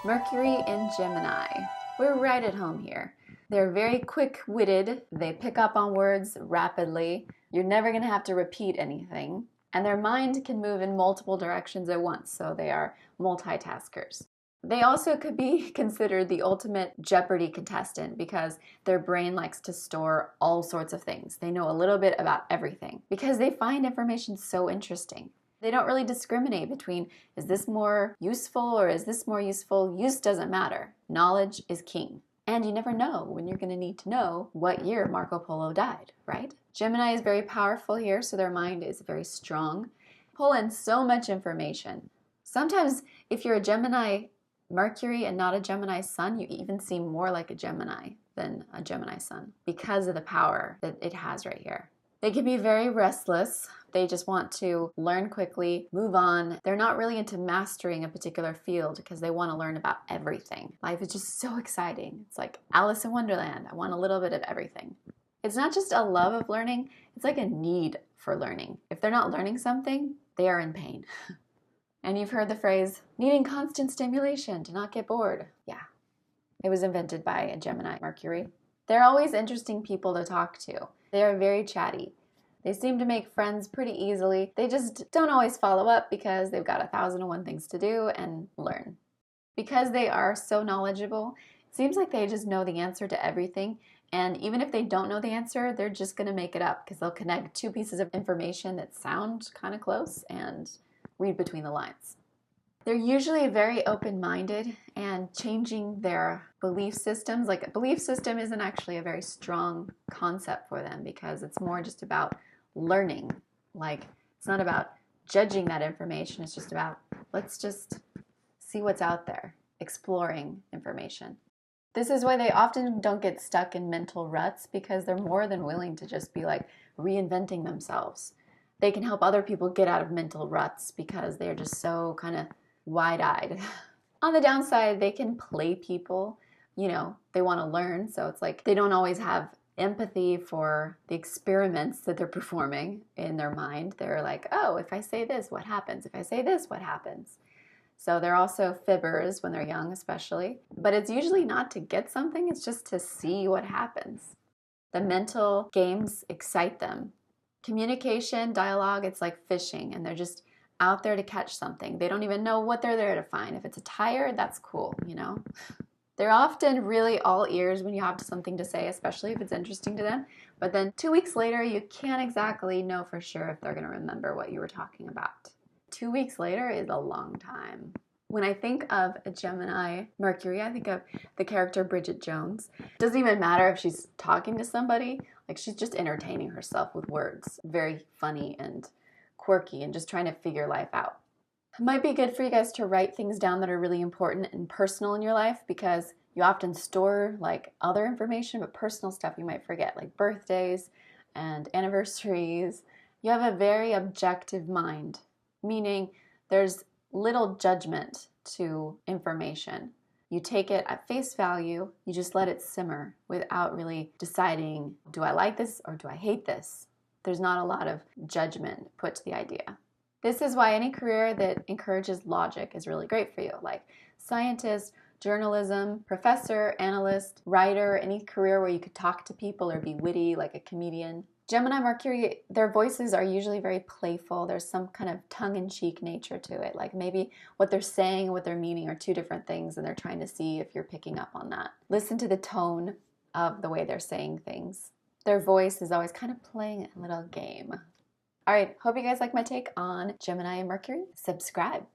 Mercury in Gemini. We're right at home here. They're very quick-witted. They pick up on words rapidly. You're never going to have to repeat anything. And their mind can move in multiple directions at once, so they are multitaskers. They also could be considered the ultimate Jeopardy contestant because their brain likes to store all sorts of things. They know a little bit about everything because they find information so interesting. They don't really discriminate between, is this more useful or is this more useful? Use doesn't matter. Knowledge is king. And you never know when you're going to need to know what year Marco Polo died, right? Gemini is very powerful here, so their mind is very strong. Pull in so much information. Sometimes if you're a Gemini Mercury and not a Gemini Sun, you even seem more like a Gemini than a Gemini Sun because of the power that it has right here. They can be very restless. They just want to learn quickly, move on. They're not really into mastering a particular field because they want to learn about everything. Life is just so exciting. It's like Alice in Wonderland. I want a little bit of everything. It's not just a love of learning, it's like a need for learning. If they're not learning something, they are in pain. And you've heard the phrase, needing constant stimulation to not get bored. Yeah, it was invented by a Gemini Mercury. They're always interesting people to talk to. They are very chatty. They seem to make friends pretty easily. They just don't always follow up because they've got 1,001 things to do and learn. Because they are so knowledgeable, it seems like they just know the answer to everything. And even if they don't know the answer, they're just going to make it up because they'll connect two pieces of information that sound kind of close and read between the lines. They're usually very open-minded and changing their belief systems. Like a belief system isn't actually a very strong concept for them because it's more just about learning. Like it's not about judging that information. It's just about let's just see what's out there, exploring information. This is why they often don't get stuck in mental ruts because they're more than willing to just be like reinventing themselves. They can help other people get out of mental ruts because they're just so kind of wide-eyed. On the downside, they can play people. You know, they want to learn, so it's like they don't always have empathy for the experiments that they're performing in their mind. They're like, oh, if I say this, what happens? If I say this, what happens? So they're also fibbers when they're young, especially. But it's usually not to get something, it's just to see what happens. The mental games excite them. Communication, dialogue, it's like fishing, and they're just out there to catch something. They don't even know what they're there to find. If it's a tire, that's cool, you know? They're often really all ears when you have something to say, especially if it's interesting to them. But then 2 weeks later, you can't exactly know for sure if they're going to remember what you were talking about. 2 weeks later is a long time. When I think of a Gemini Mercury, I think of the character Bridget Jones. It doesn't even matter if she's talking to somebody. Like she's just entertaining herself with words. Very funny and quirky and just trying to figure life out. It might be good for you guys to write things down that are really important and personal in your life because you often store like other information, but personal stuff you might forget, like birthdays and anniversaries. You have a very objective mind, meaning there's little judgment to information. You take it at face value, you just let it simmer without really deciding, do I like this or do I hate this? There's not a lot of judgment put to the idea. This is why any career that encourages logic is really great for you, like scientist, journalism, professor, analyst, writer, any career where you could talk to people or be witty like a comedian. Gemini Mercury, their voices are usually very playful. There's some kind of tongue-in-cheek nature to it. Like maybe what they're saying and what they're meaning are two different things and they're trying to see if you're picking up on that. Listen to the tone of the way they're saying things. Their voice is always kind of playing a little game. All right, hope you guys like my take on Gemini and Mercury. Subscribe.